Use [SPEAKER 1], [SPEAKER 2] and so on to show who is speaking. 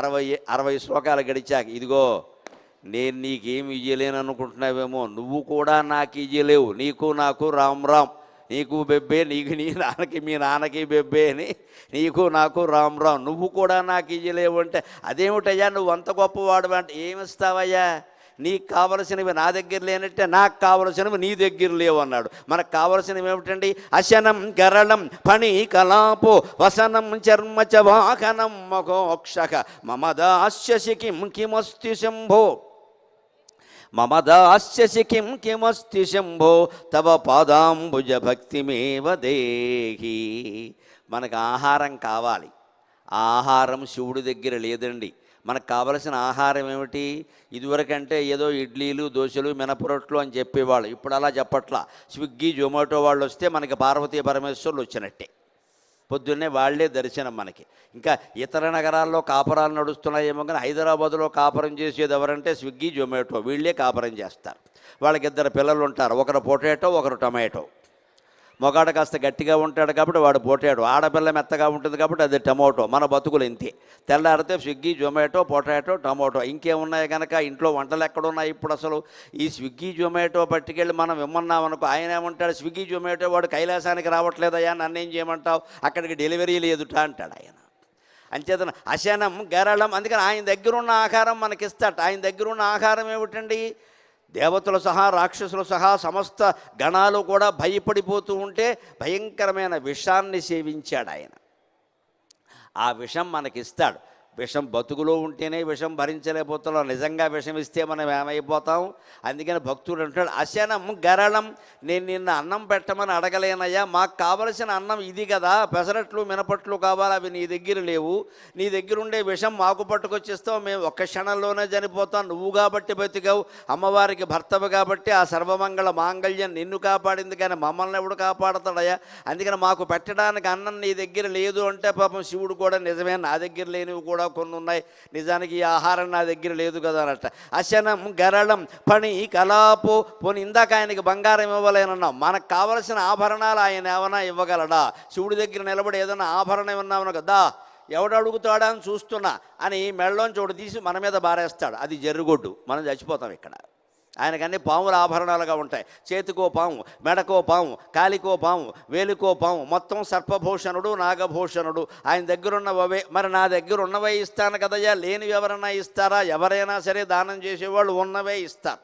[SPEAKER 1] 60 శ్లోకాలు గడిచాక, ఇదిగో నేను నీకేమి ఇయ్యలేను అనుకుంటున్నావేమో, నువ్వు కూడా నాకు ఇయ్యలేవు, నీకు నాకు రామ్ రామ్, నీకు బెబ్బే, నీకు నీ నాన్నకి మీ నాన్నకి బెబ్బే అని, నీకు నాకు రామ్ రామ్, నువ్వు కూడా నాకు ఇయ్యలేవు అంటే అదేమిటయ్యా నువ్వు అంత గొప్పవాడు అంటే, ఏమిస్తావయ్యా, నీకు కావలసినవి నా దగ్గర లేనట్టే నాకు కావలసినవి నీ దగ్గర లేవు అన్నాడు. మనకు కావలసినవి ఏమిటండి? అశనం గరళం ఫణి కలాపో వసనం చర్మచ వాహనం మఘోక్షక మమదాస్యసి కిం కిమస్తి శంభో, మమదాస్యసి కిం కిమస్తి శంభో తవ పాదాంబుజ భక్తిమేవ దేహి. మనకు ఆహారం కావాలి, ఆహారం శివుడి దగ్గర లేదండి. మనకు కావలసిన ఆహారం ఏమిటి? ఇదివరకంటే ఏదో ఇడ్లీలు దోశలు మినపరొట్లు అని చెప్పేవాళ్ళు, ఇప్పుడు అలా చెప్పట్లా. స్విగ్గీ జొమాటో వాళ్ళు వస్తే మనకి పార్వతీ పరమేశ్వరులు వచ్చినట్టే, పొద్దున్నే వాళ్లే దర్శనం మనకి. ఇంకా ఇతర నగరాల్లో కాపురాలు నడుస్తున్నాయేమో కానీ హైదరాబాదులో కాపురం చేసేది ఎవరంటే స్విగ్గీ జొమాటో, వీళ్ళే కాపురం చేస్తారు. వాళ్ళకి 2 పిల్లలు ఉంటారు, ఒకరు పొటాటో ఒకరు టమాటో. మొగాడు కాస్త గట్టిగా ఉంటాడు కాబట్టి వాడు పొటాటో, ఆడపిల్ల మెత్తగా ఉంటుంది కాబట్టి అది టమాటో. మన బతుకులు ఇంతే, తెల్లారితే స్విగ్గీ జొమాటో పొటాటో టమాటో. ఇంకేమున్నాయి కనుక ఇంట్లో వంటలు ఎక్కడున్నాయి ఇప్పుడు అసలు? ఈ స్విగ్గీ జొమాటో పట్టుకెళ్ళి మనం ఇమ్మన్నామనుకో, ఆయన ఏమంటాడు, స్విగ్గీ జొమాటో వాడు కైలాసానికి రావట్లేదయ్యా, నన్నేం చేయమంటావు, అక్కడికి డెలివరీ లేదుట అంటాడు ఆయన. అంచేతన అశనం గరళం, అందుకని ఆయన దగ్గరున్న ఆహారం మనకిస్తాట. ఆయన దగ్గరున్న ఆహారం ఏమిటండి? దేవతలు సహా రాక్షసులు సహా సమస్త గణాలు కూడా భయపడిపోతూ ఉంటే భయంకరమైన విషాన్ని సేవించాడు ఆయన. ఆ విషం మనకిస్తాడు. విషం బతుకులో ఉంటేనే విషం భరించలేకపోతున్నాం, నిజంగా విషం ఇస్తే మనం ఏమైపోతాం? అందుకని భక్తుడు అంటాడు అశనం గరళం, నేను నిన్న అన్నం పెట్టమని అడగలేనయ్యా, మాకు కావలసిన అన్నం ఇది కదా, పెసరట్లు మినపట్లు కావాలి, అవి నీ దగ్గర లేవు, నీ దగ్గర ఉండే విషం మాకు పట్టుకొచ్చిస్తావు, మేము ఒక్క క్షణంలోనే చనిపోతాం, నువ్వు కాబట్టి బతికావు, అమ్మవారికి భర్తవు కాబట్టి ఆ సర్వమంగళ మాంగళ్యం నిన్ను కాపాడింది కానీ మమ్మల్ని ఎవడు కాపాడతాడయ్యా, అందుకని మాకు పెట్టడానికి అన్నం నీ దగ్గర లేదు అంటే పాపం శివుడు కూడా నిజమే, నా దగ్గర లేనివి కూడా కొన్ని ఉన్నాయి, నిజానికి ఈ ఆహారం నా దగ్గర లేదు కదా అన్నట్ట. అశనం గరళం ఫణి కలాపో, పోనీ ఇందాక ఆయనకి బంగారం ఇవ్వలేనన్నాం, మనకు కావలసిన ఆభరణాలు ఆయన ఏమైనా ఇవ్వగలడా? శివుడి దగ్గర నిలబడి ఏదైనా ఆభరణం ఉన్నామను కదా, ఎవడు అడుగుతాడా అని చూస్తున్నా అని మెడలోంచి ఒకటి తీసి మన మీద బారేస్తాడు, అది జర్రుగొడ్డు, మనం చచ్చిపోతాం ఇక్కడ. ఆయనకన్నీ పాముల ఆభరణాలుగా ఉంటాయి, చేతికో పాము, మెడకో పాము, కాలికో పాము, వేలికో పాము, మొత్తం సర్పభూషణుడు నాగభూషణుడు. ఆయన దగ్గరున్నవే, మరి నా దగ్గర ఉన్నవే ఇస్తాను కదయ్యా, లేనివి ఎవరైనా ఇస్తారా? ఎవరైనా సరే దానం చేసేవాళ్ళు ఉన్నవే ఇస్తారు.